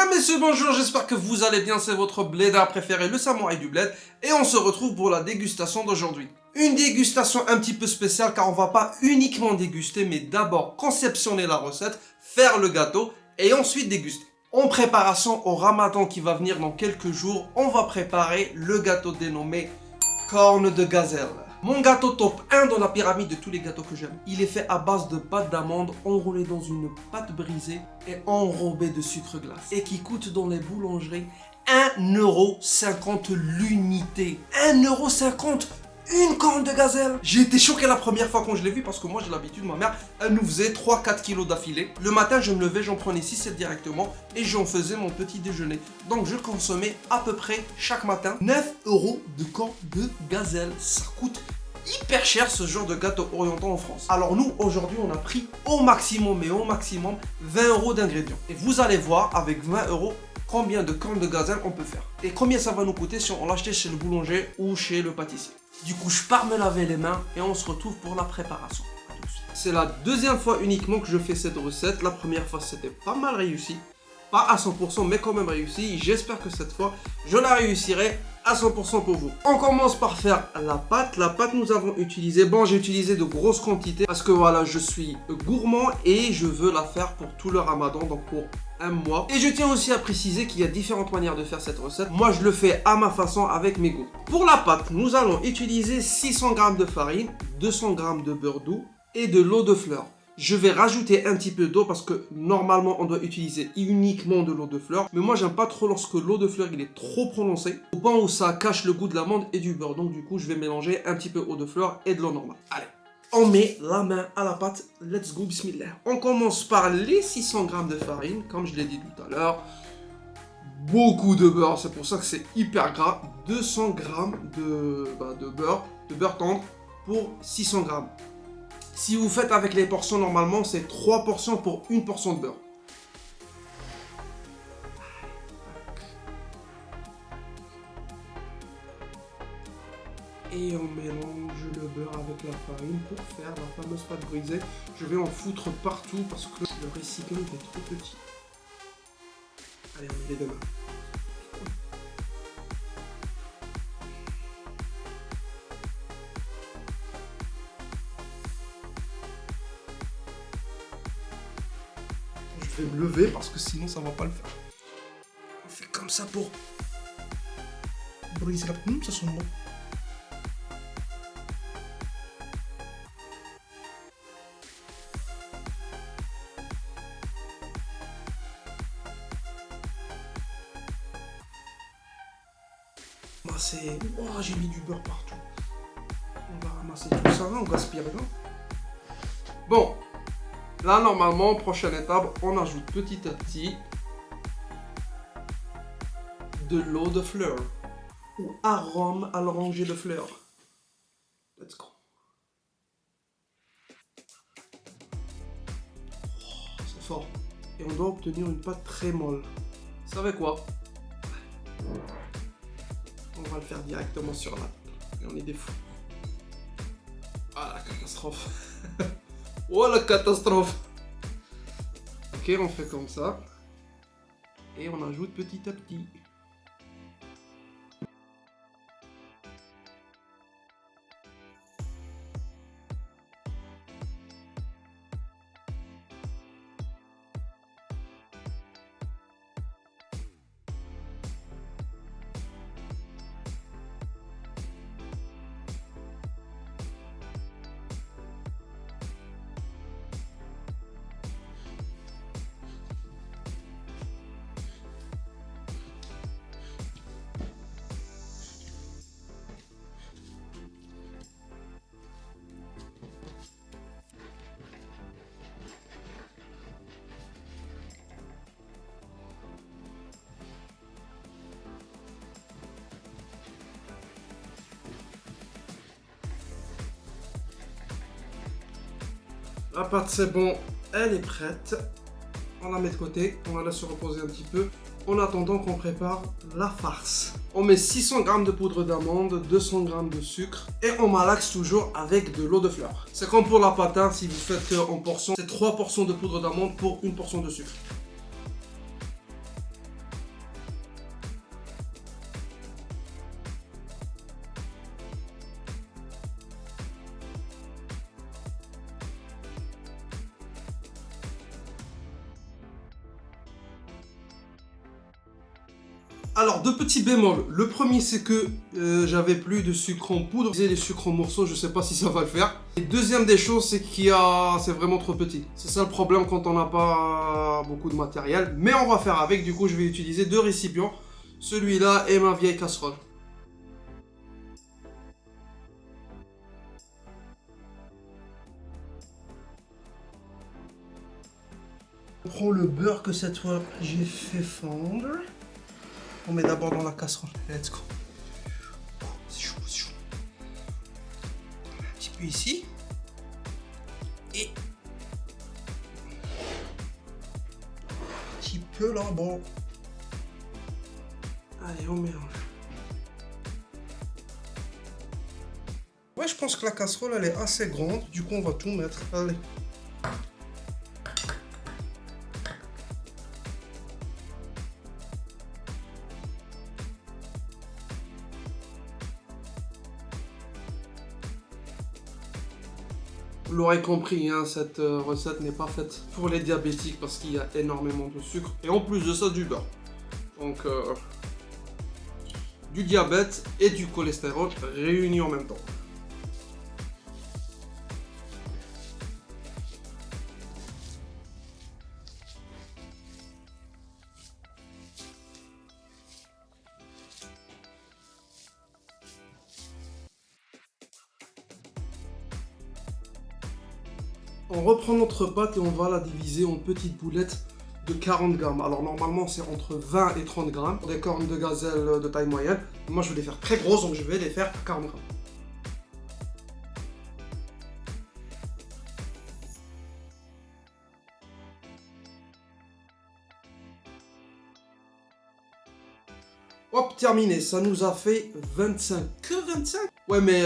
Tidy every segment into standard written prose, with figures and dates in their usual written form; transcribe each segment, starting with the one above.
Mesdames, messieurs, bonjour, j'espère que vous allez bien, c'est votre blédard préféré, le samouraï du bled, et on se retrouve pour la dégustation d'aujourd'hui. Une dégustation un petit peu spéciale car on va pas uniquement déguster, mais d'abord conceptionner la recette, faire le gâteau, et ensuite déguster. En préparation au ramadan qui va venir dans quelques jours, on va préparer le gâteau dénommé corne de gazelle. Mon gâteau top 1 dans la pyramide de tous les gâteaux que j'aime. Il est fait à base de pâte d'amande enroulée dans une pâte brisée et enrobée de sucre glace. Et qui coûte dans les boulangeries 1,50 € l'unité. 1,50 € une corne de gazelle. J'ai été choqué la première fois quand je l'ai vu parce que moi j'ai l'habitude, ma mère, elle nous faisait 3-4 kilos d'affilée. Le matin je me levais, j'en prenais 6-7 directement et j'en faisais mon petit déjeuner. Donc je consommais à peu près chaque matin 9 € de corne de gazelle. Ça coûte hyper cher ce genre de gâteau oriental en France. Alors nous aujourd'hui on a pris au maximum 20 € d'ingrédients. Et vous allez voir avec 20 € combien de cornes de gazelle on peut faire. Et combien ça va nous coûter si on l'achetait chez le boulanger ou chez le pâtissier. Du coup, je pars me laver les mains et on se retrouve pour la préparation. C'est la deuxième fois uniquement que je fais cette recette. La première fois, c'était pas mal réussi. Pas à 100%, mais quand même réussi. J'espère que cette fois, je la réussirai à 100% pour vous. On commence par faire la pâte. La pâte, nous avons utilisé... Bon, j'ai utilisé de grosses quantités parce que voilà, je suis gourmand et je veux la faire pour tout le ramadan, donc pour un mois. Et je tiens aussi à préciser qu'il y a différentes manières de faire cette recette. Moi, je le fais à ma façon avec mes goûts. Pour la pâte, nous allons utiliser 600 g de farine, 200 g de beurre doux et de l'eau de fleur. Je vais rajouter un petit peu d'eau parce que normalement on doit utiliser uniquement de l'eau de fleur. Mais moi j'aime pas trop lorsque l'eau de fleur il est trop prononcé. Au point où ça cache le goût de l'amande et du beurre. Donc du coup je vais mélanger un petit peu eau de fleur et de l'eau normale. Allez, on met la main à la pâte. Let's go, bismillah. On commence par les 600 g de farine, comme je l'ai dit tout à l'heure. Beaucoup de beurre, c'est pour ça que c'est hyper gras. 200 g de beurre tendre pour 600 g. Si vous faites avec les portions, normalement, c'est 3 portions pour une portion de beurre. Et on mélange le beurre avec la farine pour faire la fameuse pâte brisée. Je vais en foutre partout parce que le récipient est trop petit. Allez, on met les deux mains. Je vais me lever parce que sinon ça va pas le faire. On fait comme ça pour briser la... ça sent bon. Ramasser... Oh, j'ai mis du beurre partout. On va ramasser tout ça, on gaspille rien. Bon. Là, normalement, prochaine étape, on ajoute petit à petit de l'eau de fleur ou arôme à l'oranger de fleur. Let's go. Oh, c'est fort. Et on doit obtenir une pâte très molle. Vous savez quoi? On va le faire directement sur la table. Et on est des fous. Ah, la catastrophe. Oh la catastrophe. Ok, on fait comme ça. Et on ajoute petit à petit. La pâte c'est bon, elle est prête. On la met de côté, on la laisse se reposer un petit peu en attendant qu'on prépare la farce. On met 600 g de poudre d'amande, 200 g de sucre et on malaxe toujours avec de l'eau de fleur. C'est comme pour la pâte, hein, si vous faites en portions, c'est 3 portions de poudre d'amande pour une portion de sucre. Alors, deux petits bémols. Le premier, c'est que j'avais plus de sucre en poudre. J'ai les sucres en morceaux, je sais pas si ça va le faire. Et deuxième des choses, c'est c'est vraiment trop petit. C'est ça le problème quand on n'a pas beaucoup de matériel. Mais on va faire avec. Du coup, je vais utiliser deux récipients. Celui-là et ma vieille casserole. On prend le beurre que cette fois j'ai fait fondre. On met d'abord dans la casserole. Let's go. C'est chaud, c'est chaud. Un petit peu ici. Et un petit peu là-bas. Allez, on mélange. Ouais, je pense que la casserole elle est assez grande. Du coup, on va tout mettre. Allez. Vous l'aurez compris, hein, cette recette n'est pas faite pour les diabétiques parce qu'il y a énormément de sucre et en plus de ça du beurre. Donc du diabète et du cholestérol réunis en même temps. On reprend notre pâte et on va la diviser en petites boulettes de 40 grammes. Alors normalement c'est entre 20 et 30 grammes. Des cornes de gazelle de taille moyenne. Moi je vais les faire très grosses donc je vais les faire à 40 grammes. Hop, terminé, ça nous a fait 25. Que 25? Ouais, mais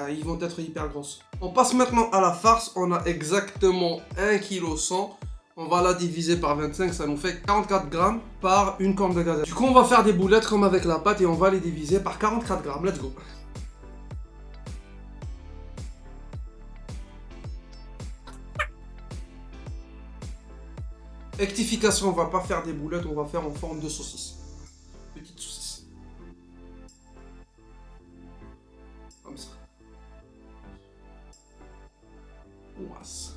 ils vont être hyper grosses. On passe maintenant à la farce. On a exactement 1,1 kg. On va la diviser par 25, ça nous fait 44 grammes par une corne de gazelle. Du coup, on va faire des boulettes comme avec la pâte et on va les diviser par 44 grammes. Let's go. Rectification, on va pas faire des boulettes, on va faire en forme de saucisse. Petite saucisse. Comme ça. Ouas.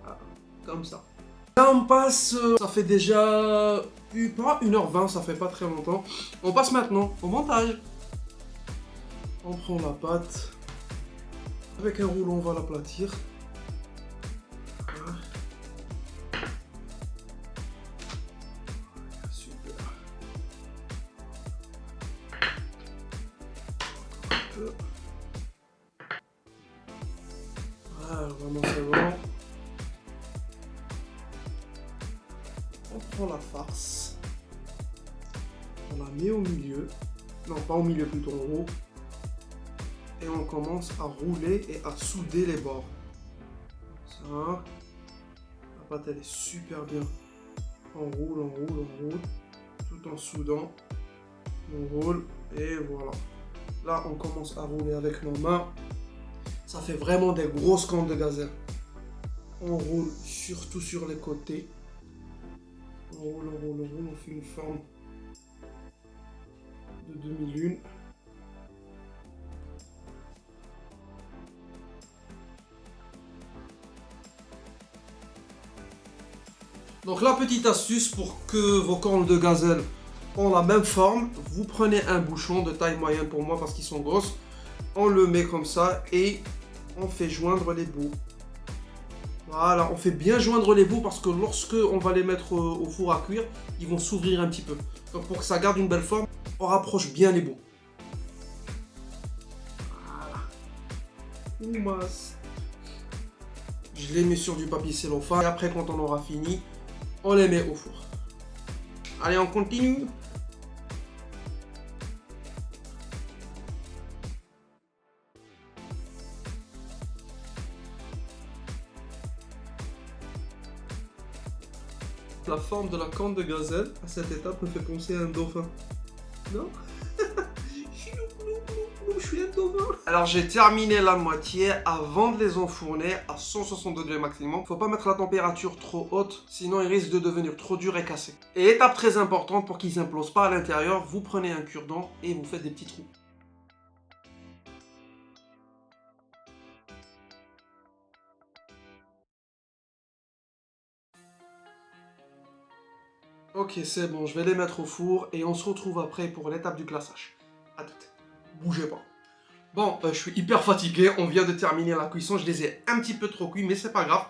Voilà. Comme ça. Là on passe, ça fait déjà pas 1h20, ça fait pas très longtemps. On passe maintenant au montage. On prend la pâte. Avec un rouleau on va l'aplatir. Voilà. Super. Voilà, vraiment c'est bon. On prend la farce. On la met au milieu. Non, pas au milieu, plutôt en haut. Et on commence à rouler et à souder les bords. Ça. La pâte elle est super bien. On roule, on roule, on roule. Tout en soudant. On roule et voilà. Là on commence à rouler avec nos mains. Ça fait vraiment des grosses cornes de gazelle. On roule surtout sur les côtés. On roule, on roule, on roule. On fait une forme de demi-lune. Donc la petite astuce pour que vos cornes de gazelle ont la même forme, vous prenez un bouchon de taille moyenne pour moi parce qu'ils sont grosses, on le met comme ça et on fait joindre les bouts. Voilà, on fait bien joindre les bouts parce que lorsque on va les mettre au four à cuire, ils vont s'ouvrir un petit peu. Donc pour que ça garde une belle forme, on rapproche bien les bouts. Voilà. Oumas. Je les mets sur du papier cellophane et après quand on aura fini, on les met au four. Allez, on continue. La forme de la corne de gazelle à cette étape me fait penser à un dauphin. Non? Je suis un dauphin. Alors j'ai terminé la moitié avant de les enfourner à 160 degrés maximum. Faut pas mettre la température trop haute, sinon ils risquent de devenir trop durs et cassés. Et étape très importante pour qu'ils implosent pas à l'intérieur, vous prenez un cure-dent et vous faites des petits trous. Ok, c'est bon, je vais les mettre au four et on se retrouve après pour l'étape du glaçage. À tout. Bougez pas. Bon, je suis hyper fatigué, on vient de terminer la cuisson, je les ai un petit peu trop cuits, mais c'est pas grave.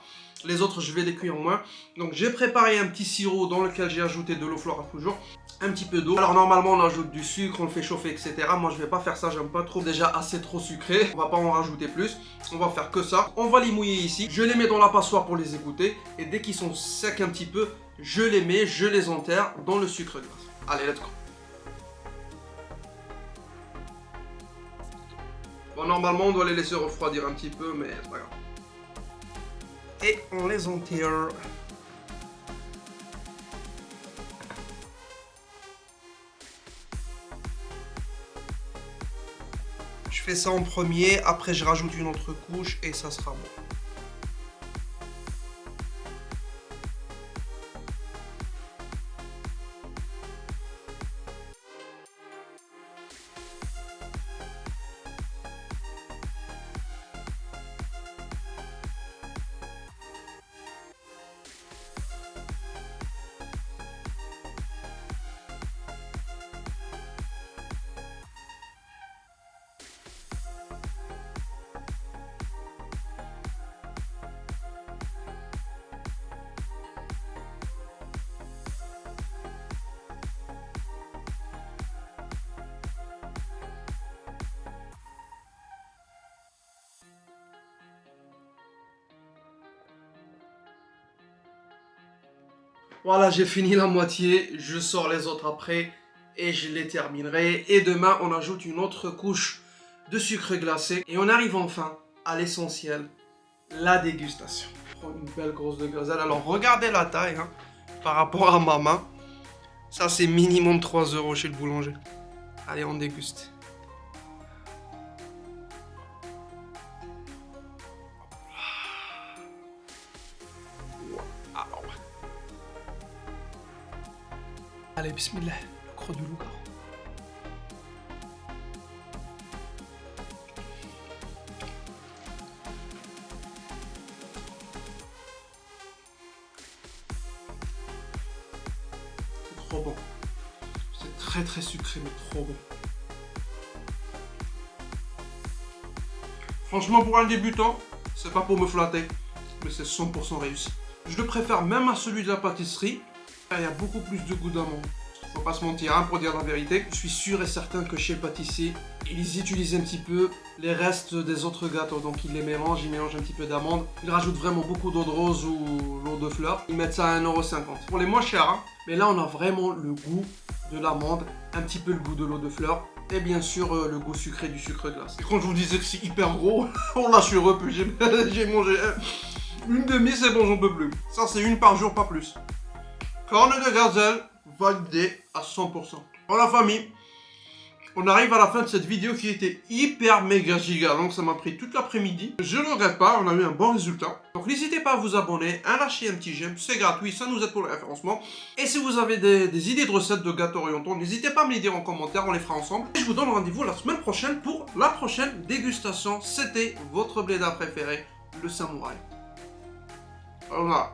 Les autres, je vais les cuire en moins. Donc j'ai préparé un petit sirop dans lequel j'ai ajouté de l'eau Flora toujours, un petit peu d'eau. Alors normalement on ajoute du sucre, on le fait chauffer, etc. Moi je vais pas faire ça, j'aime pas trop, déjà assez trop sucré. On va pas en rajouter plus, on va faire que ça. On va les mouiller ici, je les mets dans la passoire pour les égoutter. Et dès qu'ils sont secs un petit peu, je les mets, je les enterre dans le sucre glace. Allez, let's go. Bon, normalement, on doit les laisser refroidir un petit peu, mais c'est pas grave. Et on les enterre. Je fais ça en premier, après je rajoute une autre couche et ça sera bon. Voilà, j'ai fini la moitié, je sors les autres après et je les terminerai. Et demain, on ajoute une autre couche de sucre glacé. Et on arrive enfin à l'essentiel, la dégustation. Oh, une belle grosse de gazelle. Alors, regardez la taille hein, par rapport à ma main. Ça, c'est minimum 3 € chez le boulanger. Allez, on déguste. Allez, bismillah, le croc du loup-garou. C'est trop bon. C'est très sucré, mais trop bon. Franchement, pour un débutant, c'est pas pour me flatter, mais c'est 100% réussi. Je le préfère même à celui de la pâtisserie. Il y a beaucoup plus de goût d'amande. Faut pas se mentir, hein, pour dire la vérité. Je suis sûr et certain que chez le pâtissier, ils utilisent un petit peu les restes des autres gâteaux. Donc ils les mélangent, ils mélangent un petit peu d'amande. Ils rajoutent vraiment beaucoup d'eau de rose ou l'eau de fleur. Ils mettent ça à 1,50 €. Pour les moins chers, hein. Mais là on a vraiment le goût de l'amande, un petit peu le goût de l'eau de fleur. Et bien sûr le goût sucré du sucre glace. Et quand je vous disais que c'est hyper gros, on l'a sur eux, j'ai mangé une demi, c'est bon, j'en peux plus. Ça c'est une par jour, pas plus. Corne de gazelle, validé à 100%. Bon la famille, on arrive à la fin de cette vidéo qui était hyper méga giga longue, ça m'a pris toute l'après-midi. Je ne regrette pas, on a eu un bon résultat. Donc n'hésitez pas à vous abonner, à lâcher un petit j'aime, c'est gratuit, ça nous aide pour le référencement. Et si vous avez des idées de recettes de gâteaux orientaux, n'hésitez pas à me les dire en commentaire, on les fera ensemble. Et je vous donne rendez-vous la semaine prochaine pour la prochaine dégustation. C'était votre blédard préféré, le samouraï. Voilà.